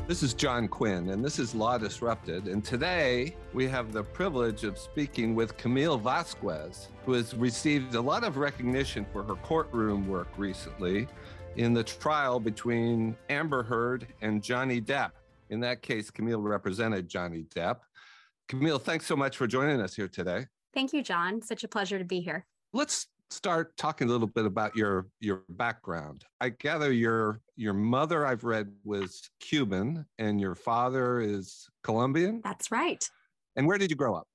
This is John Quinn, and this is Law Disrupted. And today we have the privilege of speaking with Camille Vasquez, who has received a lot of recognition for her courtroom work recently in the trial between Amber Heard and Johnny Depp. In that case, Camille represented Johnny Depp. Camille, thanks so much for joining us here today. Thank you, John. Such a pleasure to be here. Let's start talking a little bit about your background. I gather your mother, I've read, was Cuban and your father is Colombian? That's right. And where did you grow up?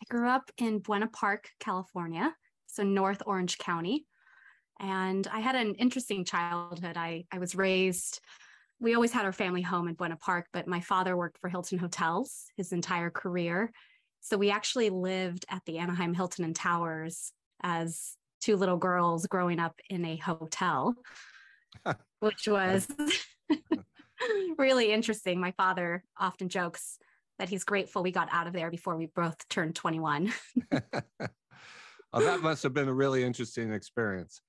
I grew up in Buena Park, California, so North Orange County. And I had an interesting childhood. I was raised, we always had our family home in Buena Park, but my father worked for Hilton Hotels his entire career. So we actually lived at the Anaheim Hilton and Towers as two little girls growing up in a hotel, which was really interesting. My father often jokes that he's grateful we got out of there before we both turned 21. Oh, that must have been a really interesting experience.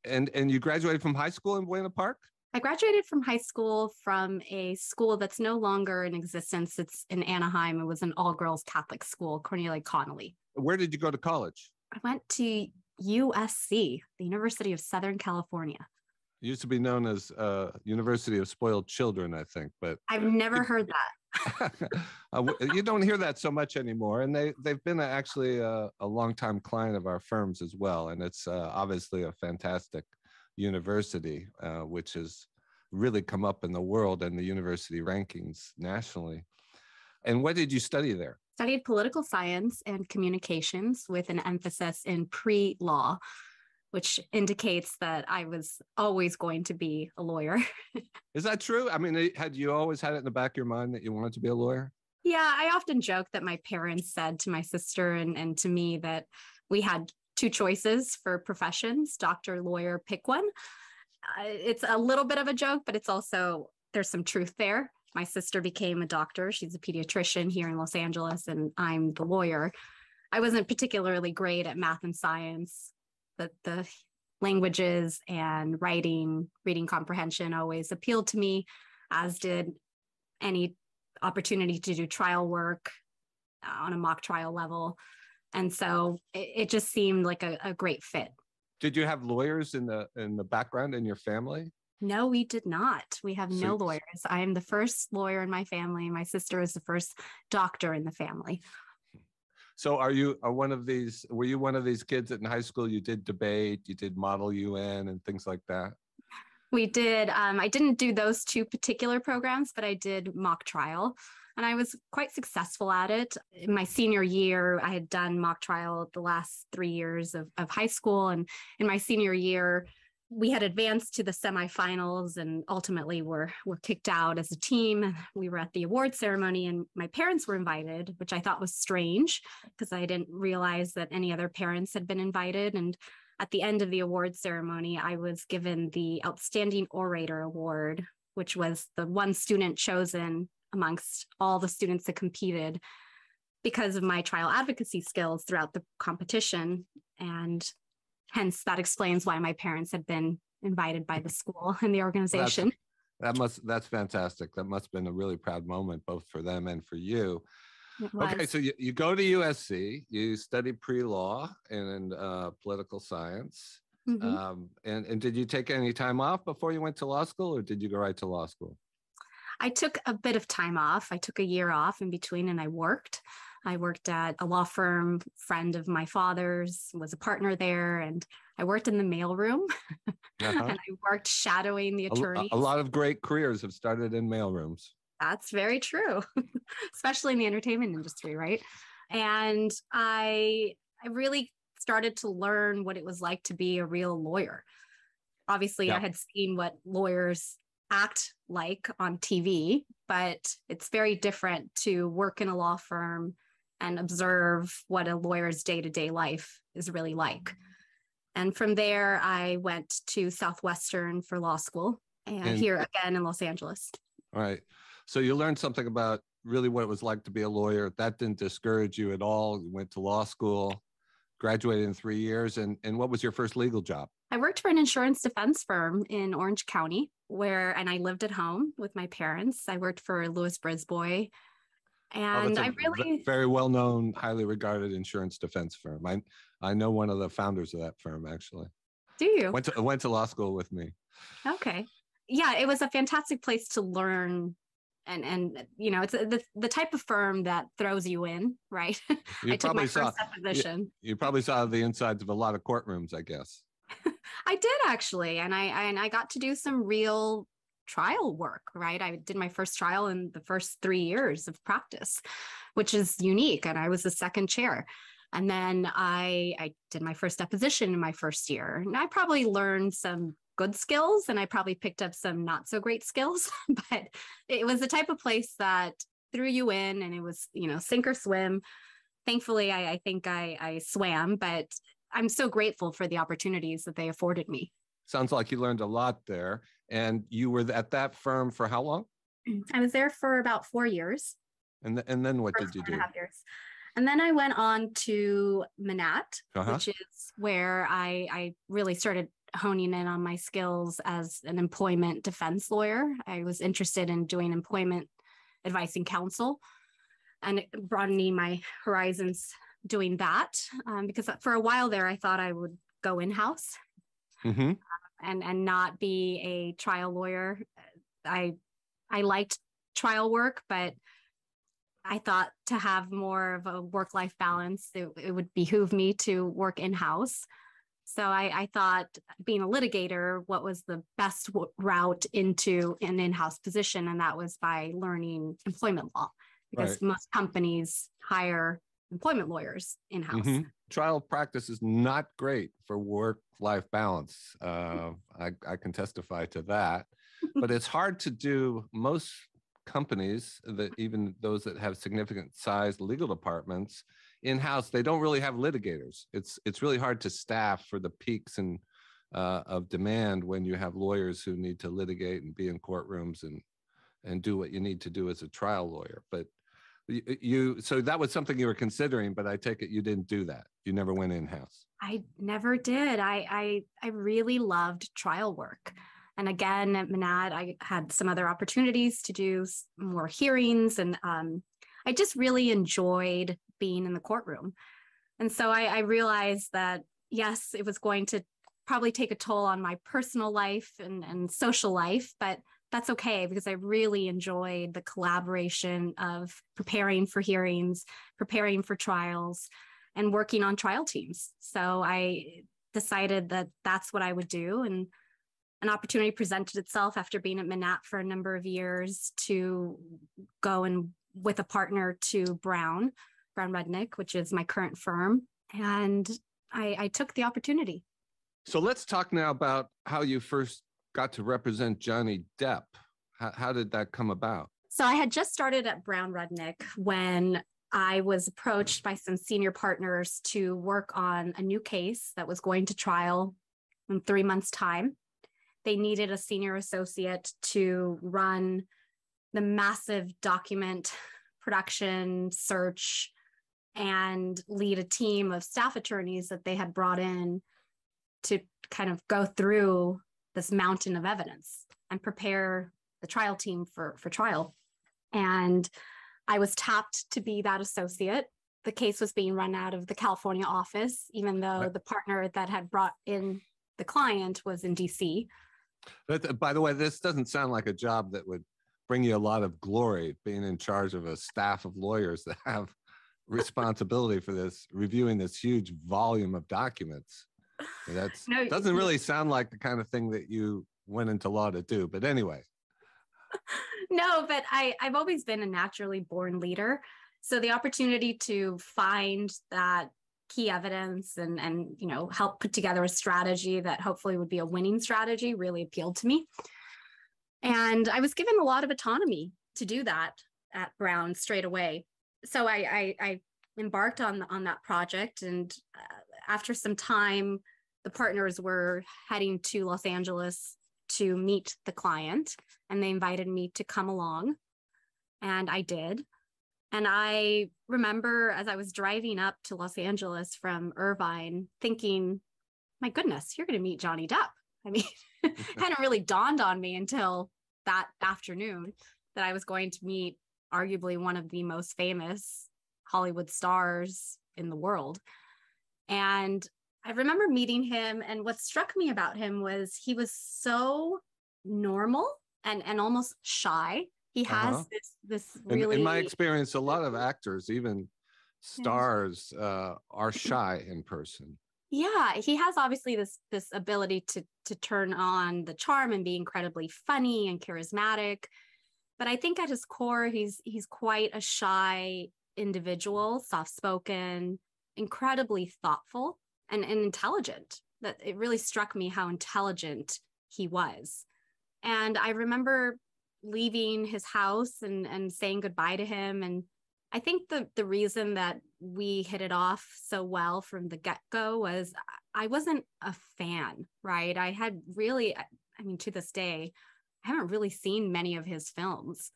And you graduated from high school in Buena Park? I graduated from high school from a school that's no longer in existence. It's in Anaheim. It was an all-girls Catholic school, Cornelia Connolly. Where did you go to college? I went to USC, the University of Southern California. It used to be known as University of Spoiled Children, I think, but I've never heard that. You don't hear that so much anymore. And they've been actually a longtime client of our firms as well. And it's obviously a fantastic university, which has really come up in the world and the university rankings nationally. And what did you study there? Studied political science and communications with an emphasis in pre-law, which indicates that I was always going to be a lawyer. Is that true? I mean, had you always had it in the back of your mind that you wanted to be a lawyer? Yeah, I often joke that my parents said to my sister and to me that we had two choices for professions, doctor, lawyer, pick one. It's a little bit of a joke, but it's also, there's some truth there. My sister became a doctor. She's a pediatrician here in Los Angeles, and I'm the lawyer. I wasn't particularly great at math and science, but the languages and writing, reading comprehension always appealed to me, as did any opportunity to do trial work on a mock trial level. And so it just seemed like a great fit. Did you have lawyers in the background in your family? No, we did not. We have no lawyers. I am the first lawyer in my family. My sister is the first doctor in the family. So were you one of these kids that in high school you did debate, you did Model UN and things like that? We did. I didn't do those two particular programs, but I did mock trial. And I was quite successful at it. In my senior year, I had done mock trial the last 3 years of high school. And in my senior year, we had advanced to the semifinals and ultimately were kicked out as a team. We were at the award ceremony and my parents were invited, which I thought was strange because I didn't realize that any other parents had been invited. And at the end of the award ceremony, I was given the Outstanding Orator Award, which was the one student chosen amongst all the students that competed because of my trial advocacy skills throughout the competition. And hence, that explains why my parents had been invited by the school and the organization. That's fantastic. That must have been a really proud moment, both for them and for you. Okay, so you go to USC, you study pre-law and political science. Mm-hmm. And did you take any time off before you went to law school, or did you go right to law school? I took a bit of time off. I took a year off in between and I worked. I worked at a law firm, friend of my father's, was a partner there, and I worked in the mailroom. And I worked shadowing the attorneys. A lot of great careers have started in mailrooms. That's very true, especially in the entertainment industry, right? And I really started to learn what it was like to be a real lawyer. Obviously, I had seen what lawyers act like on TV, but it's very different to work in a law firm and observe what a lawyer's day-to-day life is really like. And from there, I went to Southwestern for law school and here again in Los Angeles. All right. So you learned something about really what it was like to be a lawyer. That didn't discourage you at all. You went to law school. graduated in 3 years. And what was your first legal job? I worked for an insurance defense firm in Orange County and I lived at home with my parents. I worked for Louis Brisbois. And that's very well-known, highly regarded insurance defense firm. I know one of the founders of that firm, actually. Do you? Went to law school with me. Okay. Yeah, it was a fantastic place to learn. And it's the type of firm that throws you in, right? You probably saw the insides of a lot of courtrooms, I guess. I did, actually. And I got to do some real trial work, right? I did my first trial in the first 3 years of practice, which is unique. And I was the second chair. And then I did my first deposition in my first year. And I probably learned some good skills and I probably picked up some not so great skills, but it was the type of place that threw you in and it was, sink or swim. Thankfully, I think I swam, but I'm so grateful for the opportunities that they afforded me. Sounds like you learned a lot there. And you were at that firm for how long? I was there for about 4 years. And then what did you do? 4.5 years. And then I went on to Manat, Uh-huh. which is where I really started honing in on my skills as an employment defense lawyer. I was interested in doing employment advice and counsel and broadening my horizons doing that. Because for a while there, I thought I would go in-house. Mm-hmm. And not be a trial lawyer. I liked trial work, but I thought to have more of a work-life balance, it would behoove me to work in-house. So I thought, being a litigator, what was the best route into an in-house position? And that was by learning employment law, because Right. most companies hire employment lawyers in-house. Mm-hmm. Trial practice is not great for work-life balance. I can testify to that, but it's hard to do. Most companies, that even those that have significant sized legal departments in-house, they don't really have litigators. It's really hard to staff for the peaks of demand when you have lawyers who need to litigate and be in courtrooms and do what you need to do as a trial lawyer. But so that was something you were considering, but I take it you didn't do that. You never went in-house. I never did. I really loved trial work. And again, at Manat, I had some other opportunities to do more hearings. And I just really enjoyed being in the courtroom. And so I realized that, yes, it was going to probably take a toll on my personal life and social life, but that's okay, because I really enjoyed the collaboration of preparing for hearings, preparing for trials, and working on trial teams. So I decided that that's what I would do. And an opportunity presented itself after being at Manat for a number of years to go and with a partner to Brown Rudnick, which is my current firm. And I took the opportunity. So let's talk now about how you first got to represent Johnny Depp. How did that come about? So I had just started at Brown Rudnick when I was approached by some senior partners to work on a new case that was going to trial in 3 months' time. They needed a senior associate to run the massive document production search and lead a team of staff attorneys that they had brought in to kind of go through this mountain of evidence and prepare the trial team for trial. And I was tapped to be that associate. The case was being run out of the California office, even though the partner that had brought in the client was in DC. By the way, this doesn't sound like a job that would bring you a lot of glory, being in charge of a staff of lawyers that have responsibility for this, reviewing this huge volume of documents. Doesn't really sound like the kind of thing that you went into law to do. But anyway. No, but I've always been a naturally born leader. So the opportunity to find that key evidence and help put together a strategy that hopefully would be a winning strategy really appealed to me. And I was given a lot of autonomy to do that at Brown straight away. So I embarked on that project. And after some time, the partners were heading to Los Angeles to meet the client, and they invited me to come along. And I did. And I remember as I was driving up to Los Angeles from Irvine thinking, my goodness, you're going to meet Johnny Depp. I mean, it hadn't really dawned on me until that afternoon that I was going to meet arguably one of the most famous Hollywood stars in the world. And I remember meeting him, and what struck me about him was he was so normal and almost shy. He has this really, in my experience, a lot of actors, even stars, are shy in person. Yeah, he has obviously this ability to turn on the charm and be incredibly funny and charismatic. But I think at his core, he's quite a shy individual, soft-spoken, incredibly thoughtful and intelligent. That it really struck me how intelligent he was. And I remember leaving his house and saying goodbye to him. And I think the reason that we hit it off so well from the get-go was I wasn't a fan, right? I had really, I mean, to this day, I haven't really seen many of his films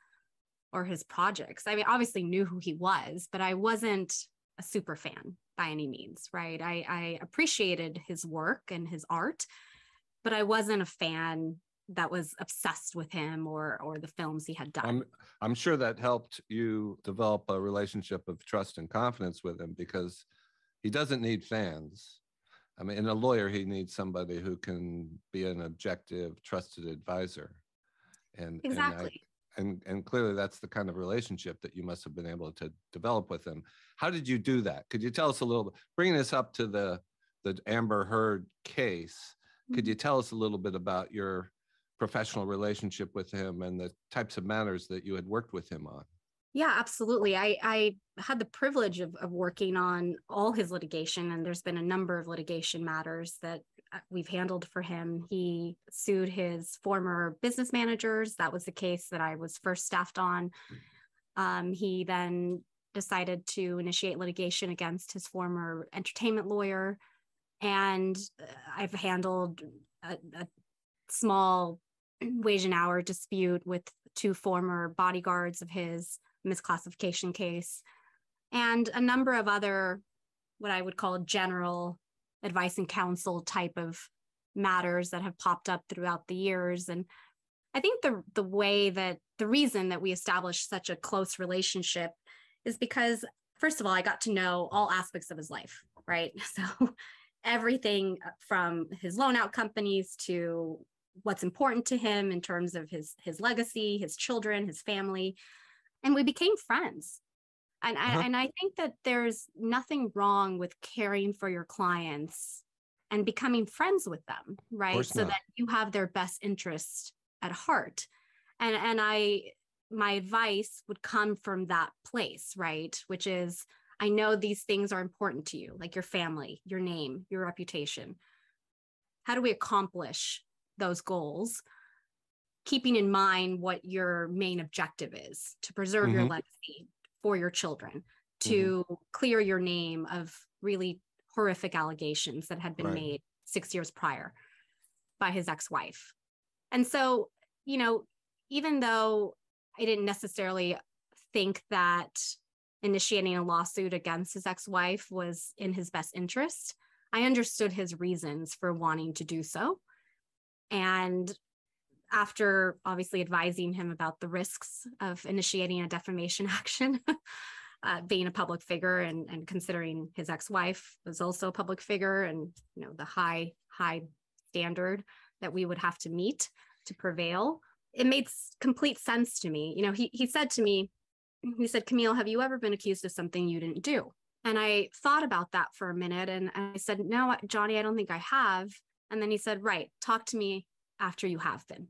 or his projects. I mean, obviously knew who he was, but I wasn't a super fan by any means, right? I appreciated his work and his art, but I wasn't a fan that was obsessed with him or the films he had done. I'm sure that helped you develop a relationship of trust and confidence with him, because he doesn't need fans. I mean, in a lawyer, he needs somebody who can be an objective, trusted advisor. And exactly. And clearly that's the kind of relationship that you must have been able to develop with him. How did you do that? Could you tell us a little bit, bringing us up to the Amber Heard case, could you tell us a little bit about your professional relationship with him and the types of matters that you had worked with him on? Yeah, absolutely. I had the privilege of working on all his litigation, and there's been a number of litigation matters that we've handled for him. He sued his former business managers. That was the case that I was first staffed on. He then decided to initiate litigation against his former entertainment lawyer. And I've handled a small wage and hour dispute with two former bodyguards of his, misclassification case, and a number of other, what I would call general advice and counsel type of matters that have popped up throughout the years. And I think the reason that we established such a close relationship is because, first of all, I got to know all aspects of his life, right? So everything from his loan out companies to what's important to him in terms of his legacy, his children, his family. And we became friends. And I think that there's nothing wrong with caring for your clients and becoming friends with them, right? So that you have their best interest at heart. And my advice would come from that place, right? Which is, I know these things are important to you, like your family, your name, your reputation. How do we accomplish those goals, keeping in mind what your main objective is, to preserve your legacy for your children, to clear your name of really horrific allegations that had been made 6 years prior by his ex-wife. And so, you know, even though I didn't necessarily think that initiating a lawsuit against his ex-wife was in his best interest, I understood his reasons for wanting to do so. And after obviously advising him about the risks of initiating a defamation action, being a public figure and considering his ex-wife was also a public figure, and you know the high standard that we would have to meet to prevail, it made complete sense to me. You know, he said to me, he said, "Camille, have you ever been accused of something you didn't do?" And I thought about that for a minute, and I said, "No, Johnny, I don't think I have." And then he said, "Right, talk to me after you have been."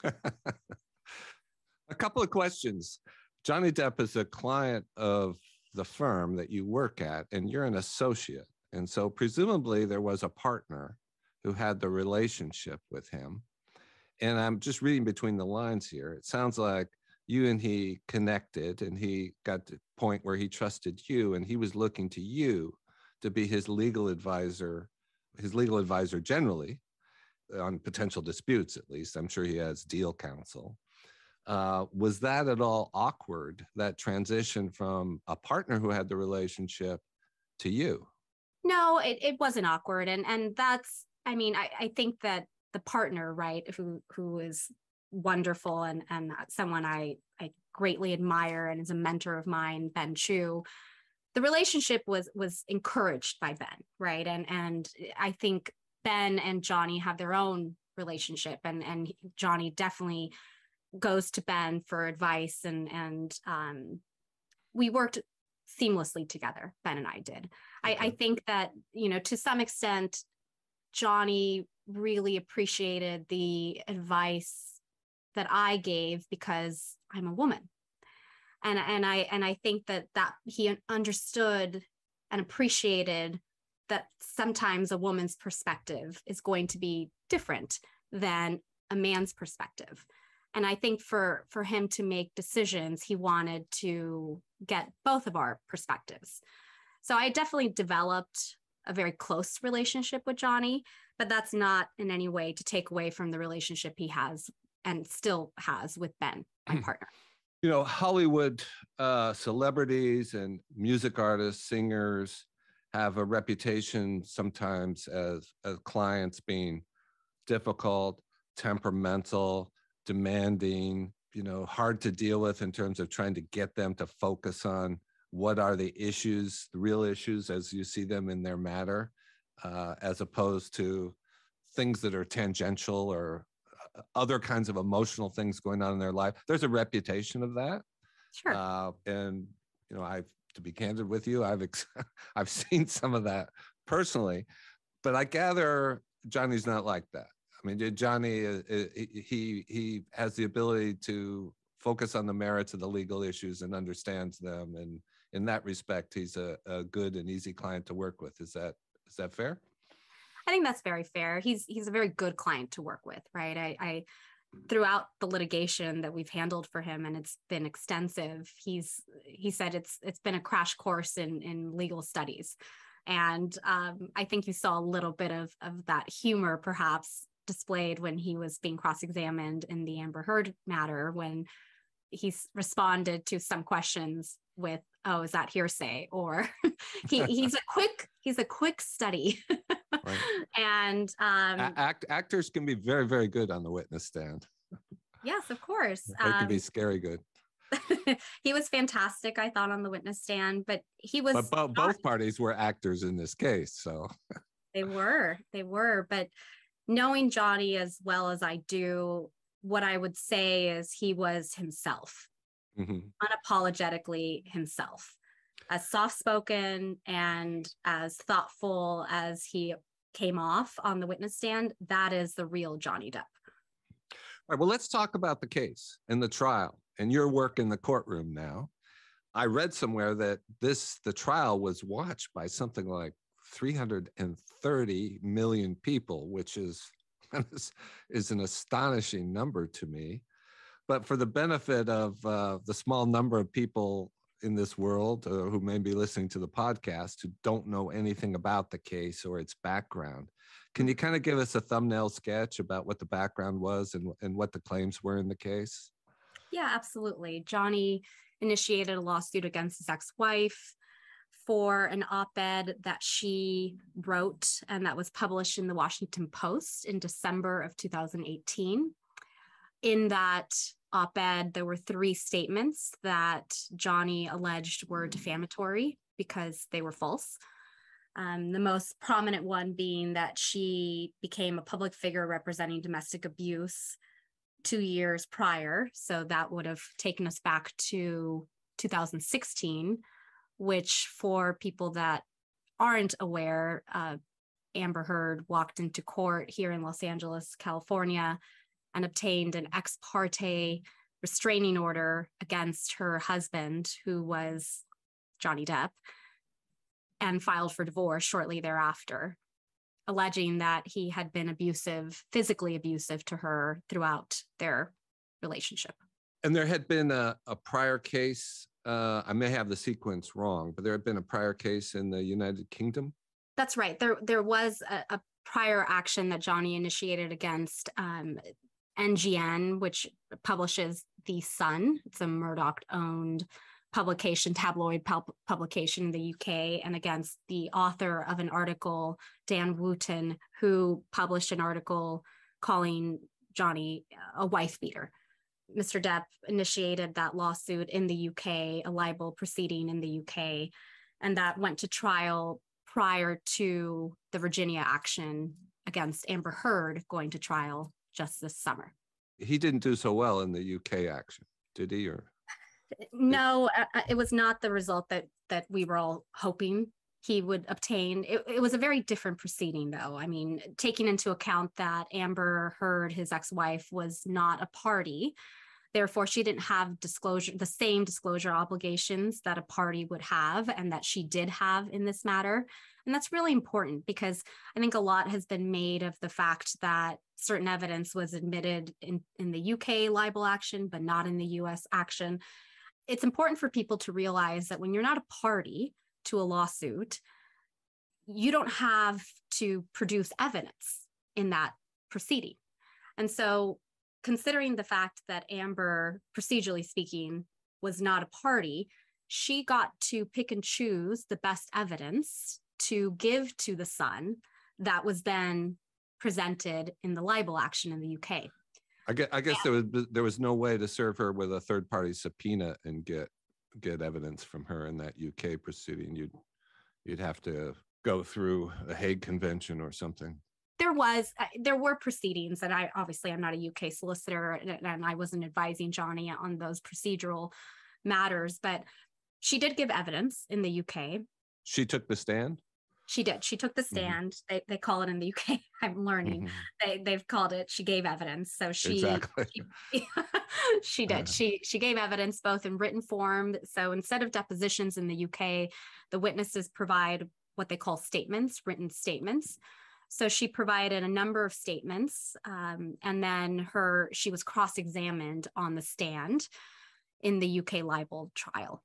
A couple of questions. Johnny Depp is a client of the firm that you work at, and you're an associate. And so presumably there was a partner who had the relationship with him. And I'm just reading between the lines here. It sounds like you and he connected, and he got to the point where he trusted you, and he was looking to you to be his legal advisor generally, on potential disputes, at least. I'm sure he has deal counsel. Was that at all awkward, that transition from a partner who had the relationship to you? No, it wasn't awkward. And that's, I mean, I think that the partner, right, who is wonderful and someone I greatly admire and is a mentor of mine, Ben Chu, the relationship was encouraged by Ben, right? And I think Ben and Johnny have their own relationship, and Johnny definitely goes to Ben for advice, and we worked seamlessly together. Ben and I did. Okay. I think that, you know, to some extent, Johnny really appreciated the advice that I gave because I'm a woman. And I think that he understood and appreciated that sometimes a woman's perspective is going to be different than a man's perspective. And I think for him to make decisions, he wanted to get both of our perspectives. So I definitely developed a very close relationship with Johnny, but that's not in any way to take away from the relationship he has and still has with Ben, my partner. You know, Hollywood celebrities and music artists, singers have a reputation sometimes as clients being difficult, temperamental, demanding, you know, hard to deal with in terms of trying to get them to focus on what are the issues, the real issues as you see them in their matter, as opposed to things that are tangential or other kinds of emotional things going on in their life. There's a reputation of that. Sure. And, you know, to be candid with you, I've seen some of that personally, but I gather Johnny's not like that. I mean, Johnny, he has the ability to focus on the merits of the legal issues and understands them. And in that respect, he's a good and easy client to work with. Is that fair? I think that's very fair. He's a very good client to work with, right? I throughout the litigation that we've handled for him, and it's been extensive, he said it's been a crash course in legal studies. And I think you saw a little bit of that humor perhaps displayed when he was being cross-examined in the Amber Heard matter, when he responded to some questions with, "Oh, is that hearsay?" Or he's a quick study. Right. And actors can be very, very good on the witness stand. Yes, of course. They can be scary good. He was fantastic, I thought, on the witness stand, but he was. But both parties were actors in this case, so. They were, but knowing Johnny as well as I do, what I would say is he was himself, unapologetically himself, as soft-spoken and as thoughtful as he came off on the witness stand. That is the real Johnny Depp. All right, well, let's talk about the case and the trial and your work in the courtroom now. I read somewhere that the trial was watched by something like 330 million people, which is an astonishing number to me. But for the benefit of the small number of people in this world who may be listening to the podcast who don't know anything about the case or its background, can you kind of give us a thumbnail sketch about what the background was and what the claims were in the case? Yeah, absolutely. Johnny initiated a lawsuit against his ex-wife for an op-ed that she wrote and that was published in the Washington Post in December of 2018. In that op-ed, there were 3 statements that Johnny alleged were defamatory because they were false. The most prominent one being that she became a public figure representing domestic abuse 2 years prior. So that would have taken us back to 2016, which for people that aren't aware, Amber Heard walked into court here in Los Angeles, California, and obtained an ex parte restraining order against her husband, who was Johnny Depp, and filed for divorce shortly thereafter, alleging that he had been physically abusive to her throughout their relationship. And there had been a prior case, I may have the sequence wrong, but there had been a prior case in the United Kingdom? That's right. There was a prior action that Johnny initiated against NGN, which publishes The Sun. It's a Murdoch-owned publication, tabloid publication in the UK, and against the author of an article, Dan Wooten, who published an article calling Johnny a wife beater. Mr. Depp initiated that lawsuit in the UK, a libel proceeding in the UK, and that went to trial prior to the Virginia action against Amber Heard going to trial just this summer. He didn't do so well in the UK action, did he? Or no, it was not the result that we were all hoping he would obtain. It was a very different proceeding, though. I mean, taking into account that Amber Heard, his ex-wife, was not a party. Therefore, she didn't have the same disclosure obligations that a party would have and that she did have in this matter. And that's really important because I think a lot has been made of the fact that certain evidence was admitted in the UK libel action, but not in the US action. It's important for people to realize that when you're not a party to a lawsuit, you don't have to produce evidence in that proceeding. And so considering the fact that Amber, procedurally speaking, was not a party, she got to pick and choose the best evidence to give to the Sun that was then presented in the libel action in the UK. I guess there was no way to serve her with a third-party subpoena and get evidence from her in that UK proceeding. You'd have to go through a Hague Convention or something. There were proceedings, and I'm not a UK solicitor, and I wasn't advising Johnny on those procedural matters, but she did give evidence in the UK. She took the stand? She did. She took the stand. Mm-hmm. They call it in the UK. I'm learning. Mm-hmm. They've called it. She gave evidence. So she did. She gave evidence both in written form. So instead of depositions in the UK, the witnesses provide what they call statements, written statements. So she provided a number of statements, and then she was cross-examined on the stand in the UK libel trial.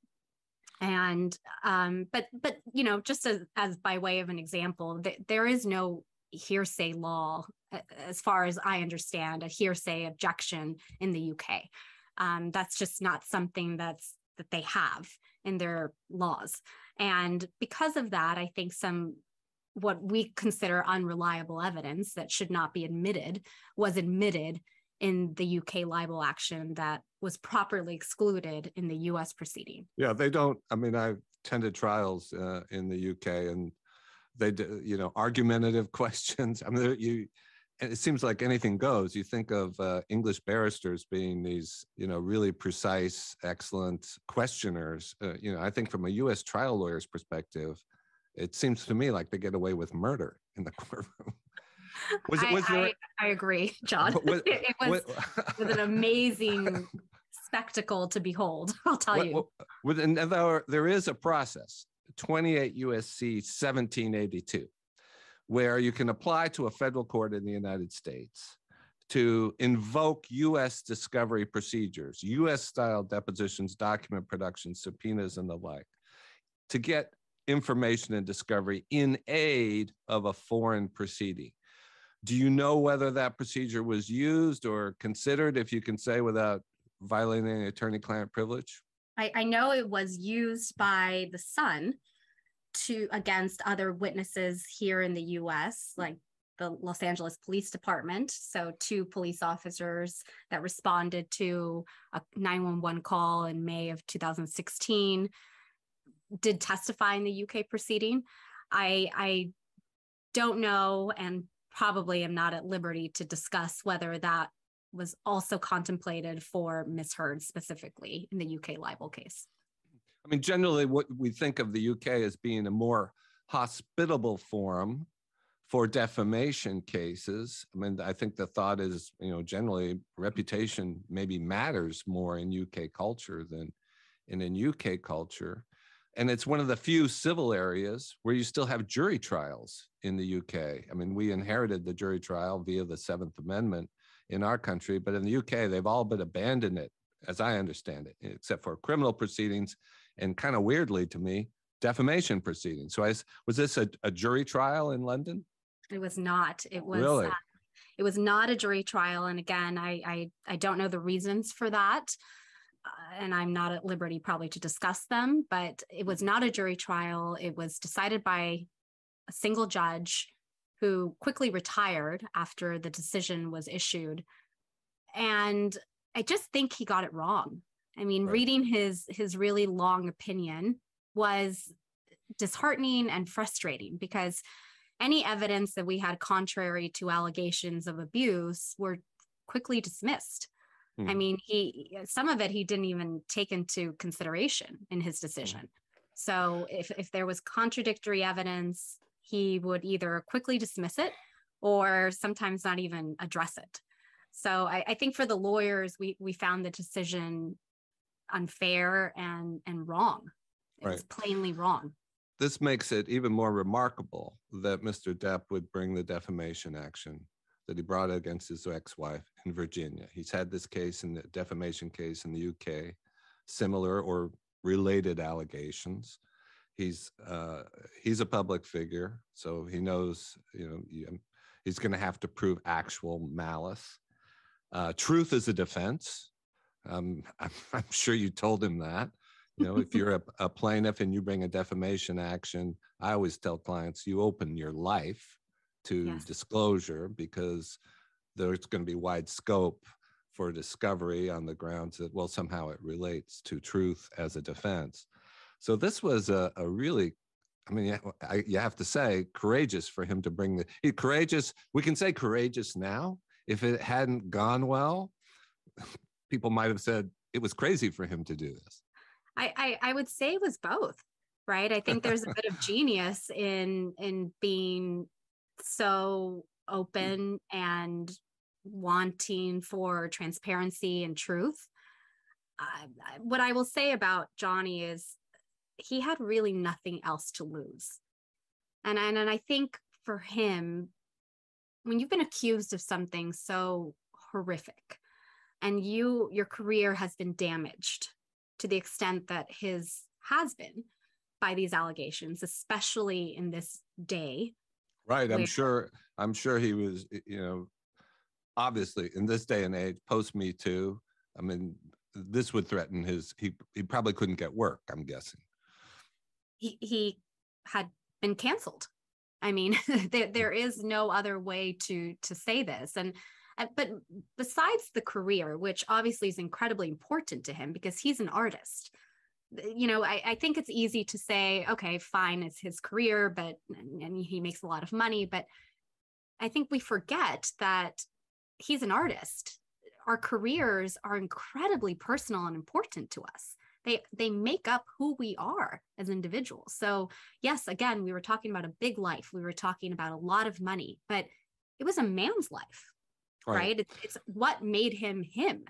And but just as by way of an example, there is no hearsay law, as far as I understand, a hearsay objection in the UK. That's just not something that they have in their laws. And because of that, I think what we consider unreliable evidence that should not be admitted was admitted in the UK libel action that was properly excluded in the US proceeding. Yeah, they don't. I mean, I've attended trials in the UK, and they do, argumentative questions. I mean, it seems like anything goes. You think of English barristers being these, really precise, excellent questioners. I think from a US trial lawyer's perspective, it seems to me like they get away with murder in the courtroom. I agree, John. It was an amazing spectacle to behold, I'll tell you. And there is a process, 28 USC 1782, where you can apply to a federal court in the United States to invoke U.S. discovery procedures, U.S.-style depositions, document production, subpoenas, and the like, to get information and discovery in aid of a foreign proceeding. Do you know whether that procedure was used or considered, if you can say without violating any attorney-client privilege? I know it was used by the Sun against other witnesses here in the U.S., like the Los Angeles Police Department. So 2 police officers that responded to a 911 call in May of 2016 did testify in the UK proceeding. I don't know, and probably am not at liberty to discuss whether that was also contemplated for Ms. Heard specifically in the UK libel case. I mean, generally what we think of the UK as being a more hospitable forum for defamation cases. I mean, I think the thought is, generally reputation maybe matters more in UK culture than in UK culture. And it's one of the few civil areas where you still have jury trials in the UK. I mean, we inherited the jury trial via the 7th Amendment in our country, but in the UK, they've all but abandoned it, as I understand it, except for criminal proceedings and kind of weirdly to me, defamation proceedings. So was this a jury trial in London? It was not. It was really? It was not a jury trial. And again, I don't know the reasons for that. And I'm not at liberty probably to discuss them, but it was not a jury trial. It was decided by a single judge who quickly retired after the decision was issued. And I just think he got it wrong. I mean, Right. reading his really long opinion was disheartening and frustrating because any evidence that we had contrary to allegations of abuse were quickly dismissed. I mean, some of it he didn't even take into consideration in his decision. So if there was contradictory evidence, he would either quickly dismiss it or sometimes not even address it. So I think for the lawyers, we found the decision unfair and wrong. It was plainly wrong. This makes it even more remarkable that Mr. Depp would bring the defamation action that he brought against his ex-wife in Virginia. He's had this case in the defamation case in the UK, similar or related allegations. He's a public figure, so he knows, he's going to have to prove actual malice. Truth is a defense. I'm sure you told him that. If you're a plaintiff and you bring a defamation action, I always tell clients, you open your life to disclosure because there's going to be wide scope for discovery on the grounds that, well, somehow it relates to truth as a defense. So this was a really, you have to say, courageous for him to bring courageous. We can say courageous now. If it hadn't gone well, people might have said it was crazy for him to do this. I would say it was both, right? I think there's a bit of genius in being so open and wanting for transparency and truth. What I will say about Johnny is he had really nothing else to lose. And I think for him, when you've been accused of something so horrific and your career has been damaged to the extent that his has been by these allegations, especially in this day. Right. I'm sure he was, obviously in this day and age, post Me Too, this would threaten he probably couldn't get work, I'm guessing. He had been canceled. There is no other way to say this. But besides the career, which obviously is incredibly important to him because he's an artist, I think it's easy to say, okay, fine, it's his career, and he makes a lot of money. But I think we forget that he's an artist. Our careers are incredibly personal and important to us. They make up who we are as individuals. So yes, again, we were talking about a big life. We were talking about a lot of money, but it was a man's life, right? It's what made him him.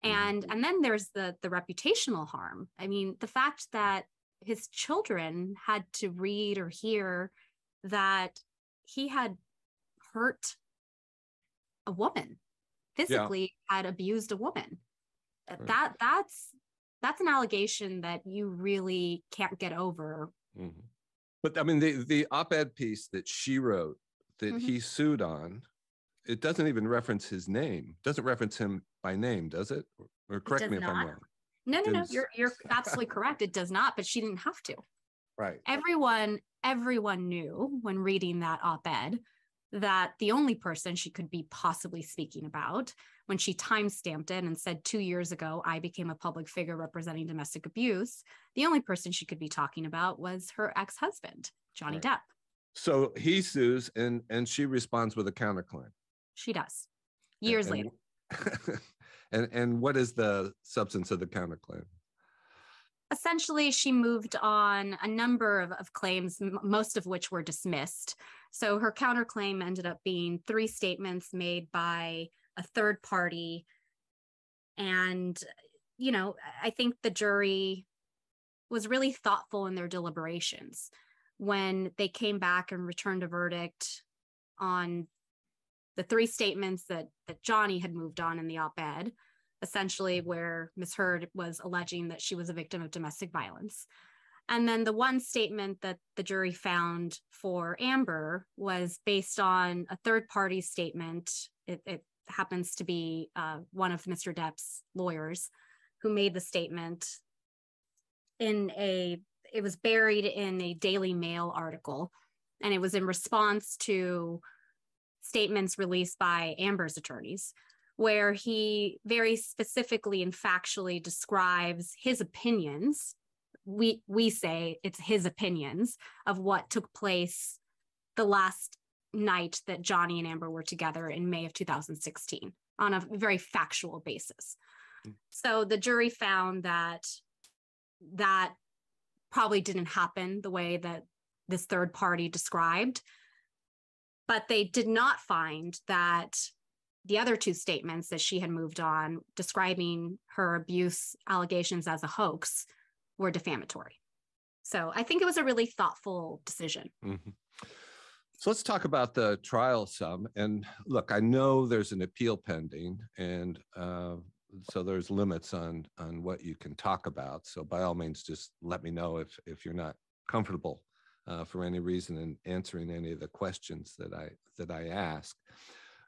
And then there's the reputational harm. The fact that his children had to read or hear that he had hurt a woman, physically had abused a woman. That's an allegation that you really can't get over. But the op-ed piece that she wrote that he sued on, it doesn't even reference his name. Doesn't reference him by name, does it? Or correct me if I'm wrong. No. You're absolutely correct. It does not, but she didn't have to. Right. Everyone knew when reading that op-ed that the only person she could be possibly speaking about, when she time-stamped it and said 2 years ago, I became a public figure representing domestic abuse, the only person she could be talking about was her ex-husband, Johnny Depp. So he sues and she responds with a counterclaim. She does. Years later. And what is the substance of the counterclaim? Essentially, she moved on a number of claims, most of which were dismissed. So her counterclaim ended up being 3 statements made by a third party. And, I think the jury was really thoughtful in their deliberations when they came back and returned a verdict on the 3 statements that Johnny had moved on in the op-ed, essentially where Ms. Heard was alleging that she was a victim of domestic violence. And then the one statement that the jury found for Amber was based on a third-party statement. It happens to be one of Mr. Depp's lawyers who made the statement it was buried in a Daily Mail article, and it was in response to statements released by Amber's attorneys, where he very specifically and factually describes his opinions. We say it's his opinions of what took place the last night that Johnny and Amber were together in May of 2016 on a very factual basis. So the jury found that probably didn't happen the way that this third party described, but they did not find that the other two statements that she had moved on, describing her abuse allegations as a hoax, were defamatory. So I think it was a really thoughtful decision. Mm-hmm. So let's talk about the trial some. And look, I know there's an appeal pending, and so there's limits on what you can talk about. So by all means, just let me know if you're not comfortable for any reason in answering any of the questions that I ask.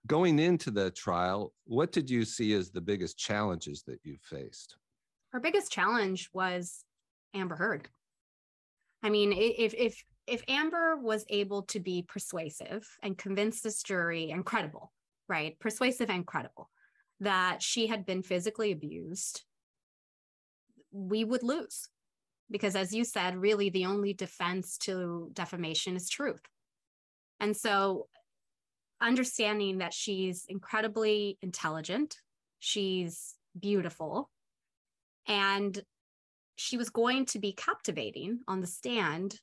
Going into the trial, what did you see as the biggest challenges that you faced? Her biggest challenge was Amber Heard. I mean, if Amber was able to be persuasive and convince this jury, and credible, right? Persuasive and credible, that she had been physically abused, we would lose. Because as you said, really the only defense to defamation is truth. And so understanding that she's incredibly intelligent, she's beautiful, and she was going to be captivating on the stand,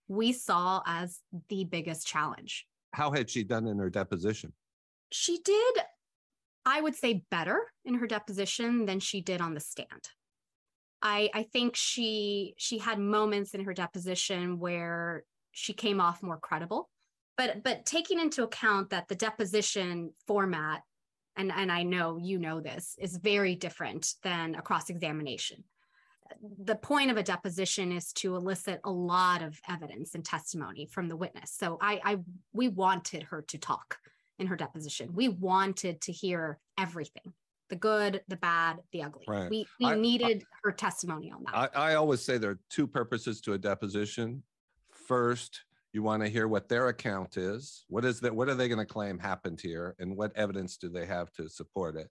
we saw as the biggest challenge. How had she done in her deposition? She did, I would say, better in her deposition than she did on the stand. I think she had moments in her deposition where she came off more credible, but taking into account that the deposition format, and I know you know this, is very different than a cross-examination. The point of a deposition is to elicit a lot of evidence and testimony from the witness. So we wanted her to talk in her deposition. We wanted to hear everything, the good, the bad, the ugly. Right. We needed her testimony on that. I always say there are two purposes to a deposition. First, you want to hear what their account is. What are they going to claim happened here, and what evidence do they have to support it?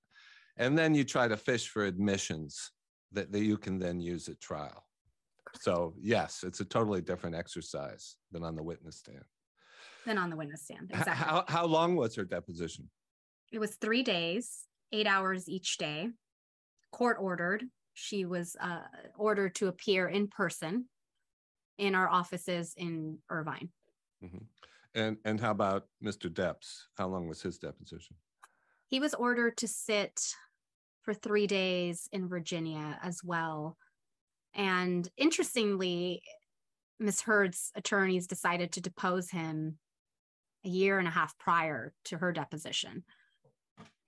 And then you try to fish for admissions that you can then use at trial. So yes, it's a totally different exercise than on the witness stand. Exactly. How long was her deposition? It was 3 days, 8 hours each day, court ordered. She was ordered to appear in person in our offices in Irvine. Mm-hmm. And how about Mr. Depp's? How long was his deposition? He was ordered to sit for 3 days in Virginia as well. And interestingly, Ms. Heard's attorneys decided to depose him a year and a half prior to her deposition.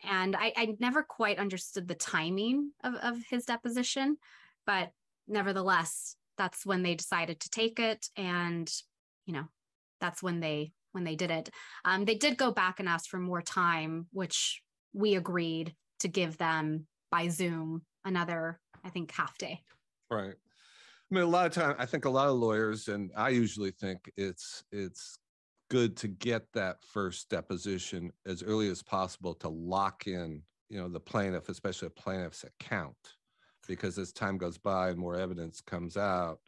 And I never quite understood the timing of his deposition, but nevertheless, that's when they decided to take it. And, that's when they did it. They did go back and ask for more time, which we agreed to give them by Zoom another, I think, half day. Right. I mean, a lot of time, I think a lot of lawyers, and I usually think it's good to get that first deposition as early as possible to lock in, the plaintiff, especially a plaintiff's account, because as time goes by and more evidence comes out,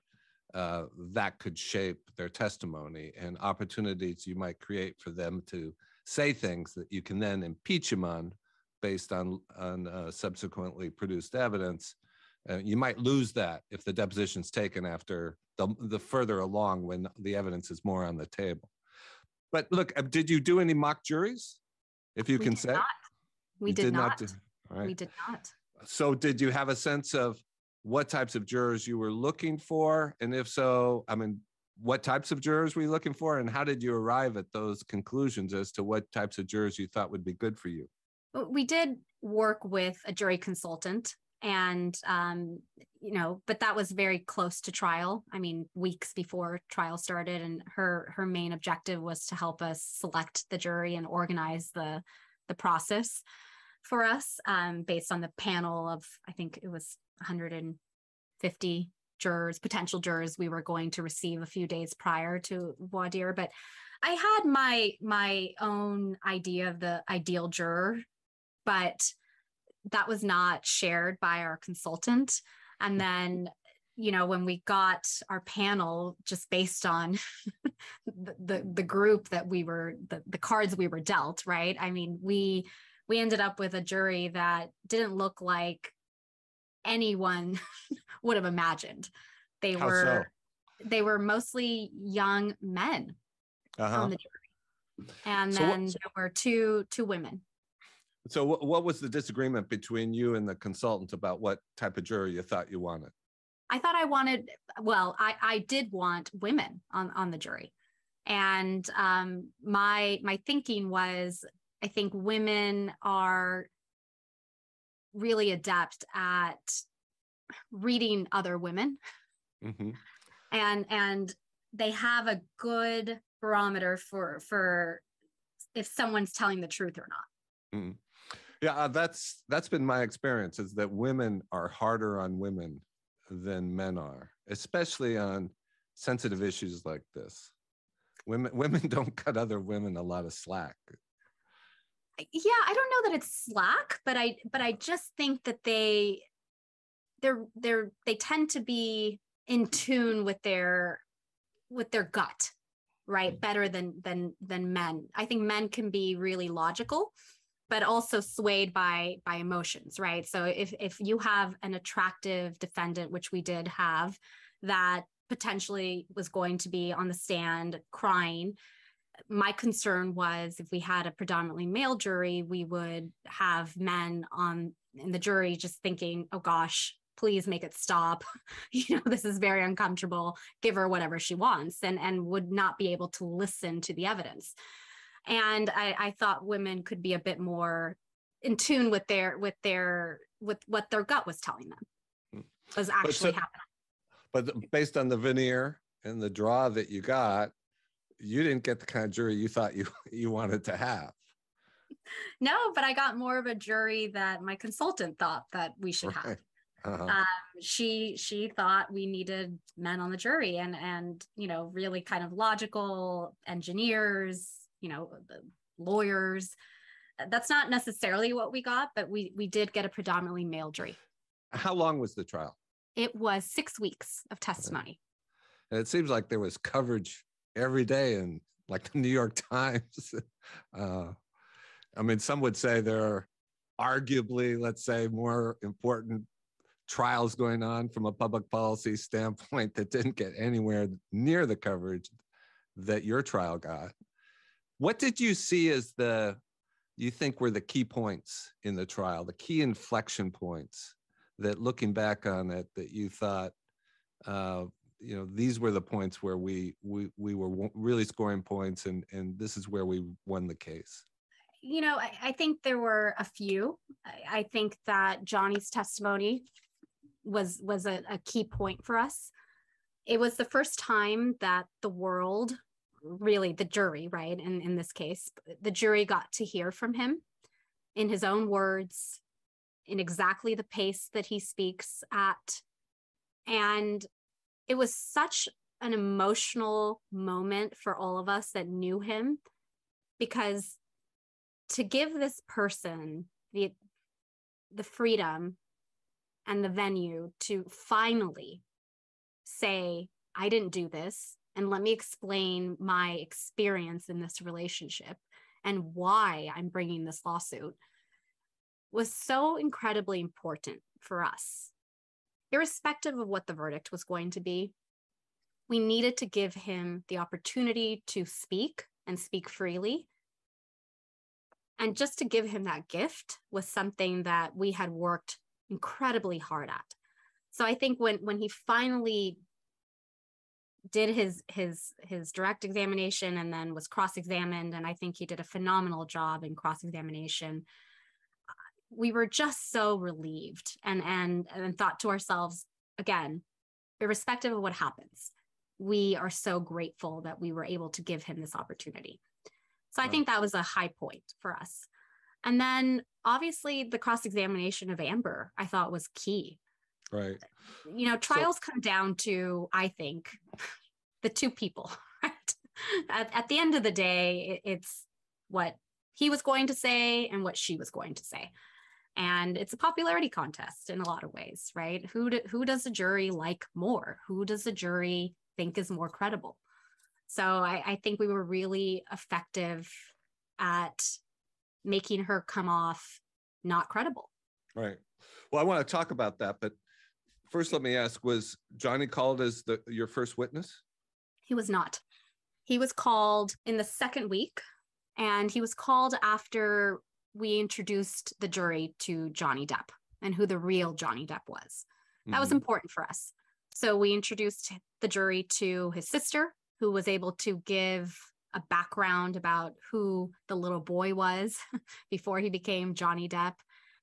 that could shape their testimony, and opportunities you might create for them to say things that you can then impeach them on based on subsequently produced evidence. You might lose that if the deposition's taken after the further along, when the evidence is more on the table. But look, did you do any mock juries? If you can say. We did not. All right. We did not. So did you have a sense of what types of jurors you were looking for? And if so, what types of jurors were you looking for? And how did you arrive at those conclusions as to what types of jurors you thought would be good for you? We did work with a jury consultant And, but that was very close to trial. I mean, weeks before trial started, and her main objective was to help us select the jury and organize the process for us, based on the panel of, I think it was 150 jurors, potential jurors we were going to receive a few days prior to voir dire. But I had my own idea of the ideal juror, but that was not shared by our consultant. And then, when we got our panel, just based on the group that we were, the cards we were dealt, right? I mean, we ended up with a jury that didn't look like anyone would have imagined. They were mostly young men on the jury. And then there were two women. So what was the disagreement between you and the consultant about what type of jury you thought you wanted? I thought I did want women on the jury. And my thinking was, I think women are really adept at reading other women. Mm-hmm. And they have a good barometer for if someone's telling the truth or not. Mm-hmm. Yeah, that's been my experience, is that women are harder on women than men are, especially on sensitive issues like this. Women don't cut other women a lot of slack. Yeah, I don't know that it's slack, but I just think that they tend to be in tune with their gut, right? Better than men. I think men can be really logical, but also swayed by emotions, right? So if you have an attractive defendant, which we did have, that potentially was going to be on the stand crying, my concern was if we had a predominantly male jury, we would have men in the jury just thinking, oh gosh, please make it stop. This is very uncomfortable. Give her whatever she wants, and would not be able to listen to the evidence. And I thought women could be a bit more in tune with what their gut was telling them was actually happening. But based on the veneer and the draw that you got, you didn't get the kind of jury you thought you wanted to have. No, but I got more of a jury that my consultant thought that we should have. Uh-huh. She thought we needed men on the jury, and really kind of logical engineers, lawyers. That's not necessarily what we got, but we did get a predominantly male jury. How long was the trial? It was 6 weeks of testimony. And it seems like there was coverage every day in like the New York Times. I mean, some would say there are arguably, let's say, more important trials going on from a public policy standpoint that didn't get anywhere near the coverage that your trial got. What did you see as you think were the key points in the trial, the key inflection points that, looking back on it, that you thought, these were the points where we were really scoring points, and this is where we won the case? I think there were a few. I think that Johnny's testimony was a key point for us. It was the first time that the world, really the jury, right? And in this case, the jury got to hear from him in his own words, in exactly the pace that he speaks at. And it was such an emotional moment for all of us that knew him, because to give this person the freedom and the venue to finally say, I didn't do this, and let me explain my experience in this relationship and why I'm bringing this lawsuit, was so incredibly important for us. Irrespective of what the verdict was going to be, we needed to give him the opportunity to speak and speak freely. And just to give him that gift was something that we had worked incredibly hard at. So I think when he finally did his direct examination and then was cross-examined, and I think he did a phenomenal job in cross-examination, we were just so relieved and thought to ourselves, again, irrespective of what happens, we are so grateful that we were able to give him this opportunity. So I think that was a high point for us. And then obviously the cross-examination of Amber, I thought was key. Right. Trials come down to, I think, the two people, right? At the end of the day, it's what he was going to say and what she was going to say. And it's a popularity contest in a lot of ways, right? Who does the jury like more? Who does the jury think is more credible? So I think we were really effective at making her come off not credible. Right. Well, I want to talk about that, but first let me ask, was Johnny called as your first witness? He was not. He was called in the second week, and he was called after we introduced the jury to Johnny Depp and who the real Johnny Depp was. That was important for us. So we introduced the jury to his sister, who was able to give a background about who the little boy was before he became Johnny Depp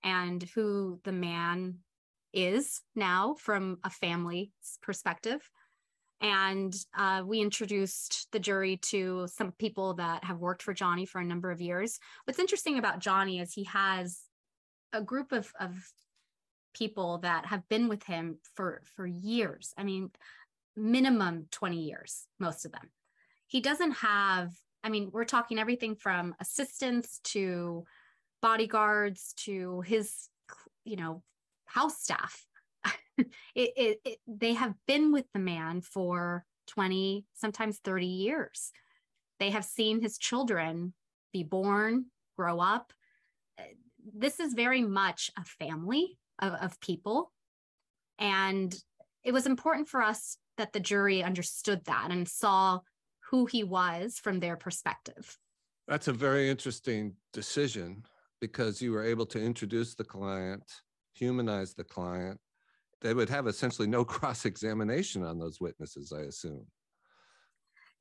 and who the man is now from a family's perspective. And we introduced the jury to some people that have worked for Johnny for a number of years. What's interesting about Johnny is he has a group of people that have been with him for years. I mean, minimum 20 years, most of them. He doesn't have, we're talking everything from assistants to bodyguards to his, house staff. They have been with the man for 20, sometimes 30 years. They have seen his children be born, grow up. This is very much a family of people. And it was important for us that the jury understood that and saw who he was from their perspective. That's a very interesting decision because you were able to introduce the client, humanize the client. They would have essentially no cross-examination on those witnesses, I assume.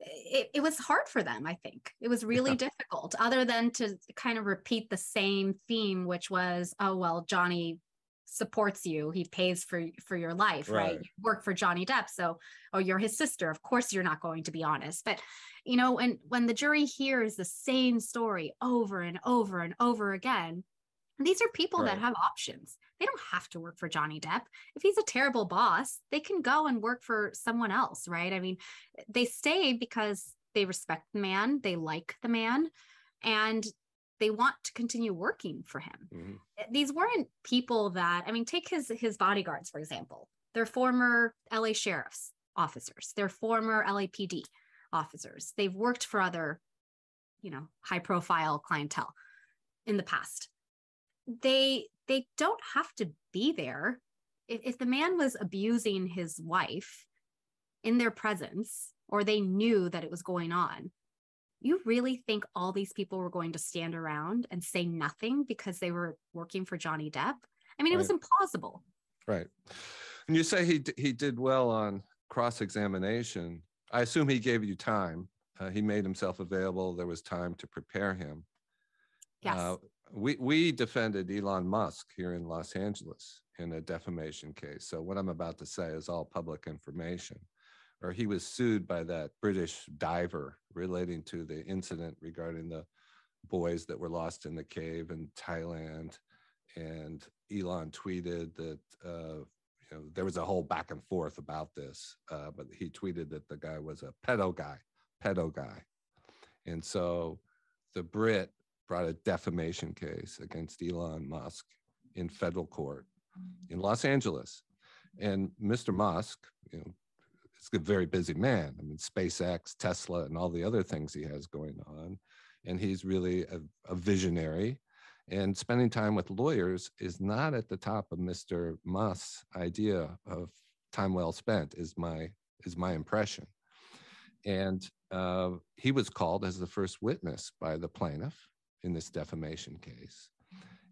It was hard for them, I think. It was really difficult, other than to kind of repeat the same theme, which was, oh, well, Johnny supports you. He pays for your life, right? You work for Johnny Depp. So, oh, you're his sister. Of course, you're not going to be honest. But, when the jury hears the same story over and over and over again, these are people that have options. They don't have to work for Johnny Depp. If he's a terrible boss, they can go and work for someone else, right? They stay because they respect the man, they like the man, and they want to continue working for him. Mm-hmm. These weren't people that, take his bodyguards, for example. They're former LA sheriff's officers. They're former LAPD officers. They've worked for other, high profile clientele in the past. They don't have to be there. If the man was abusing his wife in their presence, or they knew that it was going on, you really think all these people were going to stand around and say nothing because they were working for Johnny Depp? It was implausible. Right. And you say he did well on cross-examination. I assume he gave you time. He made himself available. There was time to prepare him. Yes. We defended Elon Musk here in Los Angeles in a defamation case. So what I'm about to say is all public information. Or he was sued by that British diver relating to the incident regarding the boys that were lost in the cave in Thailand. And Elon tweeted that there was a whole back and forth about this, but he tweeted that the guy was a pedo guy. And so the Brit brought a defamation case against Elon Musk in federal court in Los Angeles. And Mr. Musk, is a very busy man. SpaceX, Tesla, and all the other things he has going on. And he's really a visionary. And spending time with lawyers is not at the top of Mr. Musk's idea of time well spent, is my impression. And he was called as the first witness by the plaintiff in this defamation case.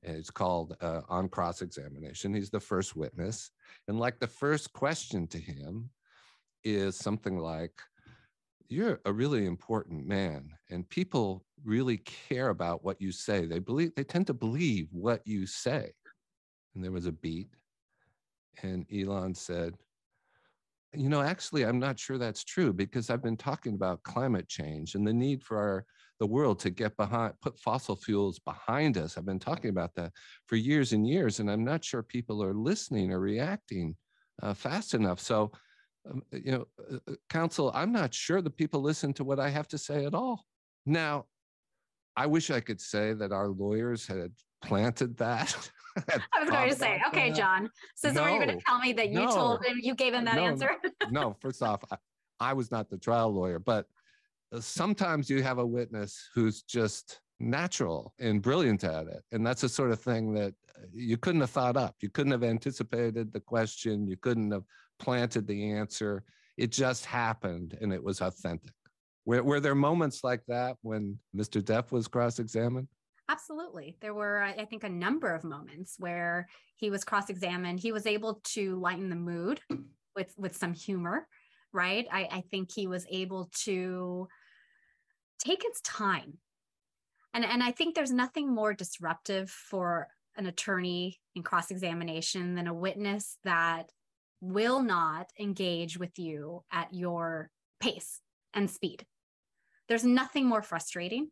And it's called on cross-examination. He's the first witness. And the first question to him is something like, you're a really important man, and people really care about what you say. They tend to believe what you say. And there was a beat, and Elon said, actually, I'm not sure that's true, because I've been talking about climate change and the need for the world to put fossil fuels behind us. I've been talking about that for years and years, and I'm not sure people are listening or reacting fast enough. So, counsel, I'm not sure that people listen to what I have to say at all. Now, I wish I could say that our lawyers had planted that. I was going to say, okay, that. John. So are you going to tell me that you told him, you gave him that answer? No, first off, I was not the trial lawyer, but sometimes you have a witness who's just natural and brilliant at it. And that's the sort of thing that you couldn't have thought up. You couldn't have anticipated the question. You couldn't have planted the answer. It just happened, and it was authentic. Were there moments like that when Mr. Depp was cross-examined? Absolutely. There were, I think, a number of moments where he was cross-examined. He was able to lighten the mood with some humor, right? I think he was able to take his time. And I think there's nothing more disruptive for an attorney in cross-examination than a witness that will not engage with you at your pace and speed. There's nothing more frustrating.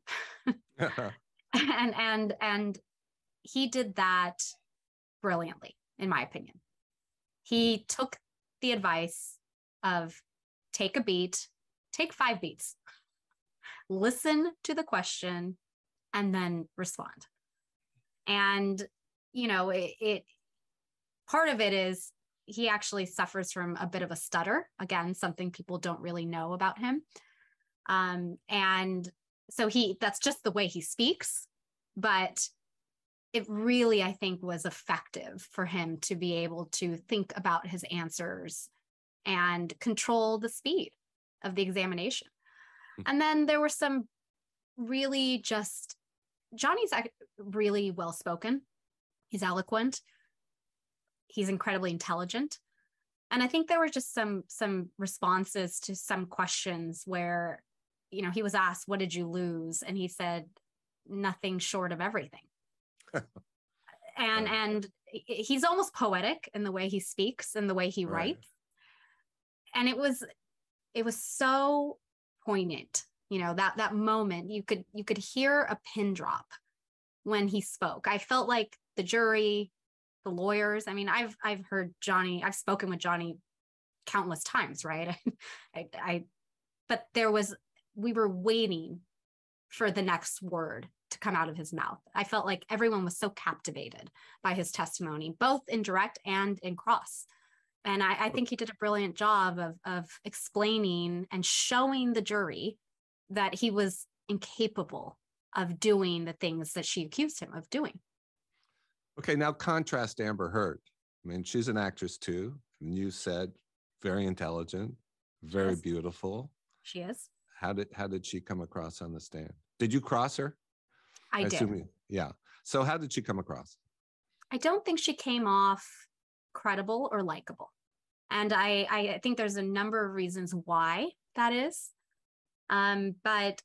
And he did that brilliantly, in my opinion. He took the advice of take a beat, take 5 beats, listen to the question, and then respond. And, part of it is he actually suffers from a bit of a stutter. Again, something people don't really know about him. And so that's just the way he speaks, but it really, I think, was effective for him to be able to think about his answers and control the speed of the examination. And then there were some really Johnny's really well-spoken. He's eloquent. He's incredibly intelligent. And I think there were just some responses to some questions where, he was asked, what did you lose? And he said, nothing short of everything. and he's almost poetic in the way he speaks and the way he writes. And it was so poignant, that moment. You could hear a pin drop when he spoke. I felt like the jury, the lawyers, I mean, I've heard Johnny, I've spoken with Johnny countless times, right? But we were waiting for the next word to come out of his mouth. I felt like everyone was so captivated by his testimony, both in direct and in cross. And I think he did a brilliant job of explaining and showing the jury that he was incapable of doing the things that she accused him of doing. Okay, now contrast Amber Heard. I mean, she's an actress too. And you said very intelligent, very beautiful. She is. How did she come across on the stand? Did you cross her? I did. Yeah. So how did she come across? I don't think she came off credible or likable. And I think there's a number of reasons why that is. But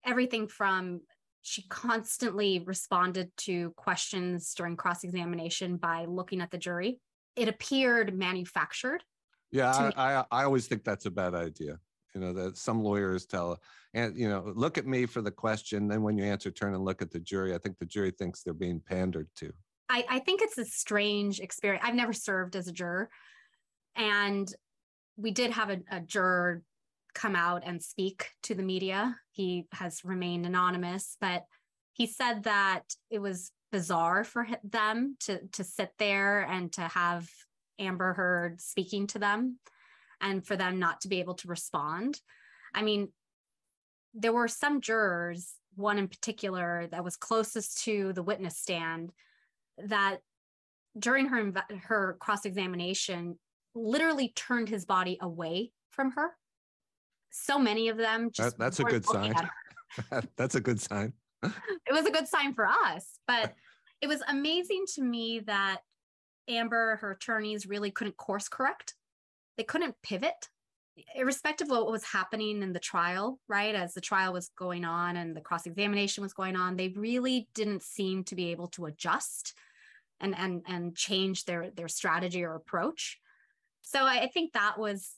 everything from she constantly responded to questions during cross-examination by looking at the jury. It appeared manufactured. Yeah, I always think that's a bad idea. That some lawyers look at me for the question. Then when you answer, turn and look at the jury. I think the jury thinks they're being pandered to. I think it's a strange experience. I've never served as a juror. And we did have a juror come out and speak to the media. He has remained anonymous, but he said that it was bizarre for them to sit there and to have Amber Heard speaking to them and for them not to be able to respond. I mean, there were some jurors, one in particular that was closest to the witness stand, that during her cross-examination literally turned his body away from her. So many of them just that's a good sign. That's a good sign. It was a good sign for us, but it was amazing to me that Amber, her attorneys, really couldn't course correct. They couldn't pivot. irrespective of what was happening in the trial, right? As the trial was going on and the cross-examination was going on, they really didn't seem to be able to adjust and change their strategy or approach. So I think that was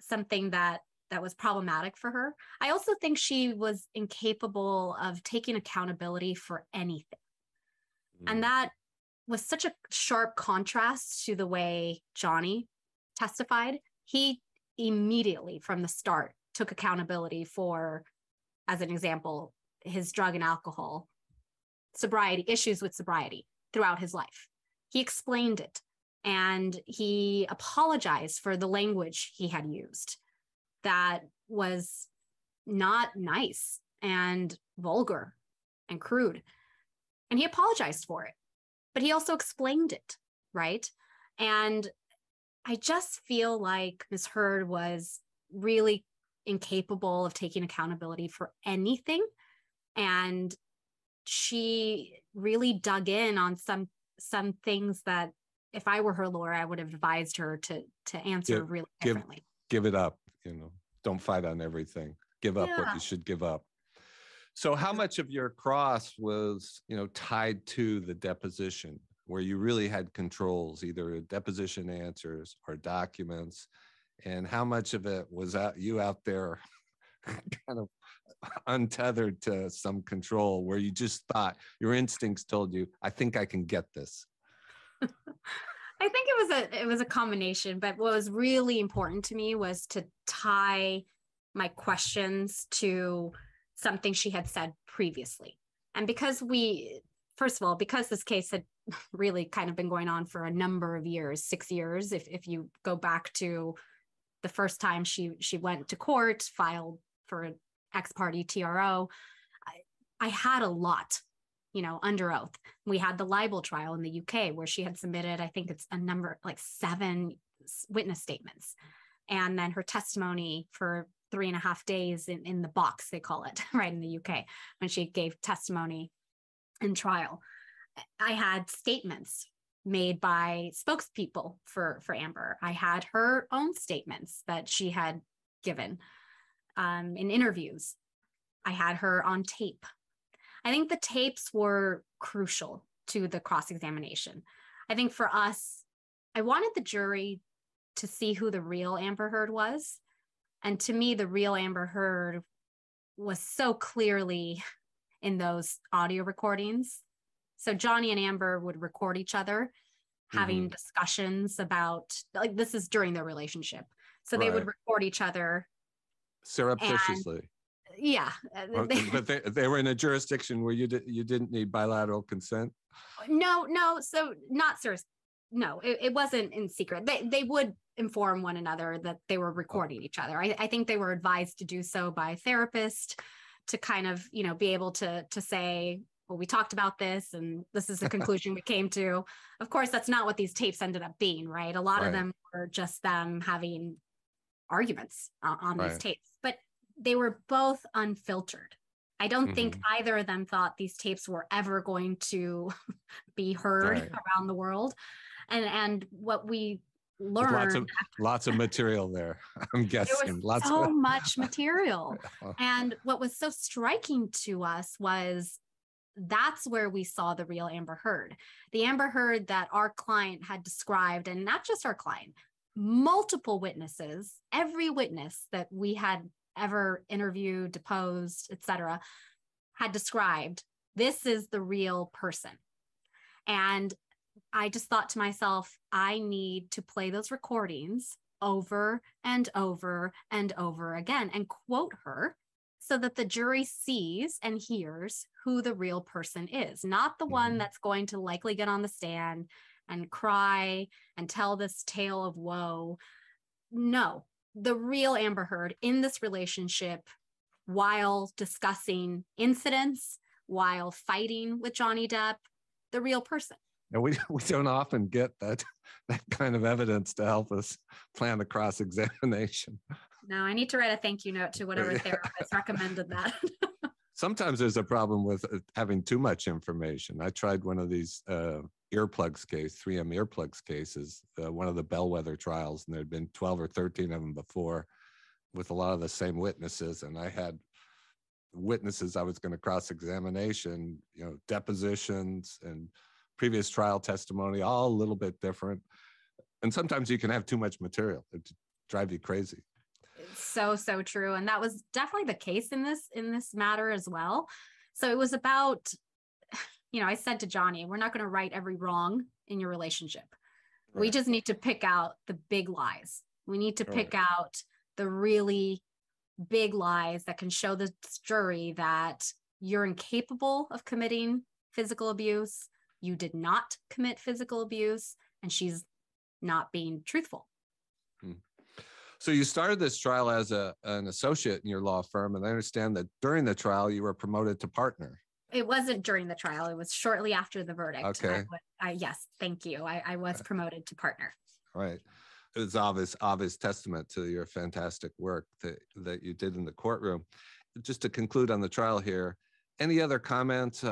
something that was problematic for her. I also think she was incapable of taking accountability for anything. And that was such a sharp contrast to the way Johnny testified. He immediately from the start took accountability for, as an example, his drug and alcohol sobriety, issues with sobriety throughout his life. He explained it and he apologized for the language he had used that was not nice and vulgar and crude. And he apologized for it, but he also explained it, right? And I just feel like Ms. Heard was really incapable of taking accountability for anything. And she really dug in on some things that if I were her lawyer, I would have advised her to answer really differently. Give it up, don't fight on everything. Give up what you should give up. So how much of your cross was, tied to the deposition where you really had controls, either deposition answers or documents? And how much of it was you out there kind of untethered to some control where you just thought your instincts told you, I think I can get this? I think it was a combination, but what was really important to me was to tie my questions to something she had said previously. And because first of all, because this case had really kind of been going on for a number of years, 6 years, if you go back to the first time she went to court, filed for an ex parte TRO, I had a lot, under oath. We had the libel trial in the UK where she had submitted, I think it's a number, like 7 witness statements. And then her testimony for 3.5 days in the box, they call it, right, in the UK, when she gave testimony in trial. I had statements made by spokespeople for Amber. I had her own statements that she had given in interviews. I had her on tape. I think the tapes were crucial to the cross-examination. I think for us, I wanted the jury to see who the real Amber Heard was. And to me, the real Amber Heard was so clearly in those audio recordings. So Johnny and Amber would record each other having discussions about, like, this is during their relationship. So they would record each other surreptitiously. But they were in a jurisdiction where you didn't need bilateral consent. No. So not serious. No, it wasn't in secret. They would inform one another that they were recording each other. I think they were advised to do so by a therapist to kind of, be able to say, well, we talked about this and this is the conclusion we came to. Of course, that's not what these tapes ended up being, right? A lot of them were just them having arguments on these tapes, but they were both unfiltered. I don't think either of them thought these tapes were ever going to be heard around the world. And what we learned, lots of material there. I'm guessing there was so much material. And what was so striking to us was that's where we saw the real Amber Heard. The Amber Heard that our client had described, and not just our client, multiple witnesses, every witness that we had ever interviewed, deposed, etc., had described, this is the real person. And I just thought to myself, I need to play those recordings over and over and over again and quote her so that the jury sees and hears who the real person is, not the one that's going to likely get on the stand and cry and tell this tale of woe. No, the real Amber Heard in this relationship, while discussing incidents, while fighting with Johnny Depp, the real person. And we don't often get that kind of evidence to help us plan the cross-examination. No, I need to write a thank you note to whatever therapist recommended that. Sometimes there's a problem with having too much information. I tried one of these earplugs case, 3M earplugs cases, one of the bellwether trials, and there'd been 12 or 13 of them before. with a lot of the same witnesses, and I had witnesses I was going to cross-examination, depositions and previous trial testimony, all a little bit different. And sometimes you can have too much material. It drive you crazy. So true. And that was definitely the case in this matter as well. So it was about, I said to Johnny, we're not going to right every wrong in your relationship. Right. We just need to pick out the big lies. We need to pick out the really big lies that can show the jury that you're incapable of committing physical abuse. You did not commit physical abuse, and she's not being truthful. So you started this trial as an associate in your law firm, and I understand that during the trial you were promoted to partner. It wasn't during the trial. It was shortly after the verdict. Okay. Yes, thank you. I was promoted to partner. Right. It's obvious testament to your fantastic work that you did in the courtroom. Just to conclude on the trial here, any other comments,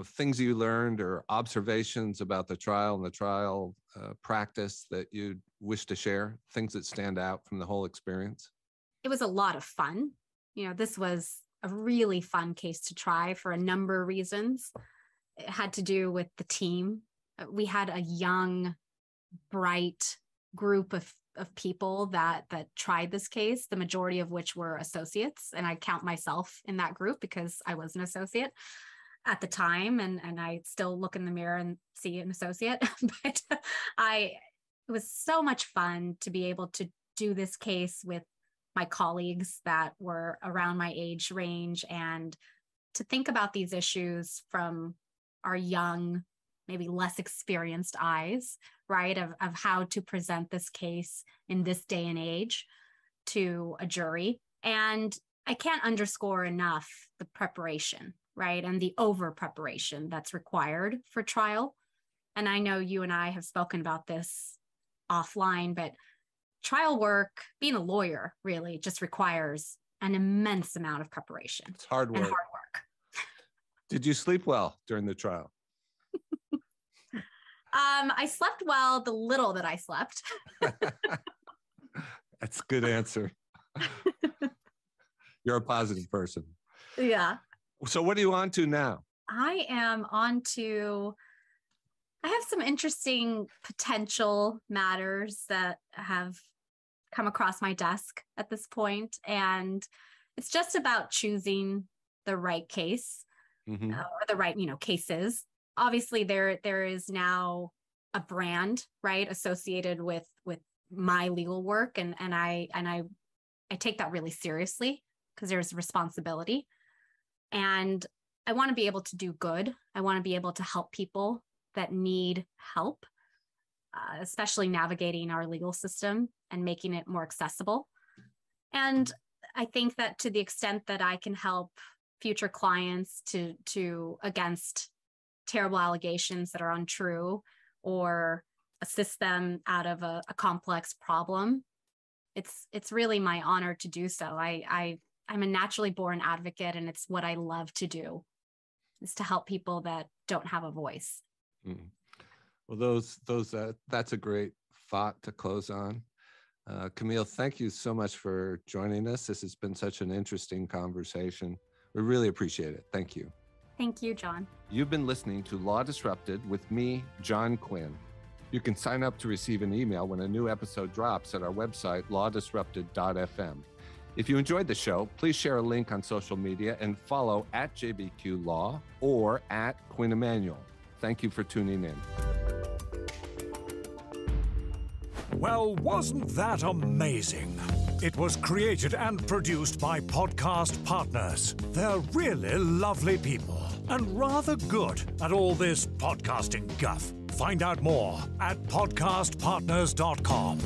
things you learned or observations about the trial and the trial practice that you wish to share, things that stand out from the whole experience? It was a lot of fun. This was a really fun case to try for a number of reasons. It had to do with the team. We had a young, bright group of people that tried this case, the majority of which were associates. And I count myself in that group because I was an associate at the time. And I still look in the mirror and see an associate. But it was so much fun to be able to do this case with my colleagues that were around my age range and to think about these issues from our young, maybe less experienced eyes, right, of how to present this case in this day and age to a jury. And I can't underscore enough the preparation, right, and the over preparation that's required for trial. And I know you and I have spoken about this offline, but trial work, being a lawyer, really just requires an immense amount of preparation. It's hard work. Did you sleep well during the trial? I slept well, the little that I slept. That's a good answer. You're a positive person. Yeah. So what are you on to now? I have some interesting potential matters that have come across my desk at this point, and it's just about choosing the right case or the right, cases. Obviously, there is now a brand, right, associated with my legal work, and I take that really seriously because there's responsibility, and I want to be able to do good. I want to be able to help people that need help, especially navigating our legal system and making it more accessible. And I think that to the extent that I can help future clients to against terrible allegations that are untrue or assist them out of a complex problem, it's really my honor to do so. I'm a naturally born advocate, and it's what I love to do, is to help people that don't have a voice. Well, that's a great thought to close on. Camille, thank you so much for joining us. This has been such an interesting conversation. We really appreciate it. Thank you. Thank you, John. You've been listening to Law Disrupted with me, John Quinn. You can sign up to receive an email when a new episode drops at our website, lawdisrupted.fm. If you enjoyed the show, please share a link on social media and follow @JBQ Law or @Quinn Emanuel. Thank you for tuning in. Well, wasn't that amazing? It was created and produced by Podcast Partners. They're really lovely people and rather good at all this podcasting guff. Find out more at podcastpartners.com.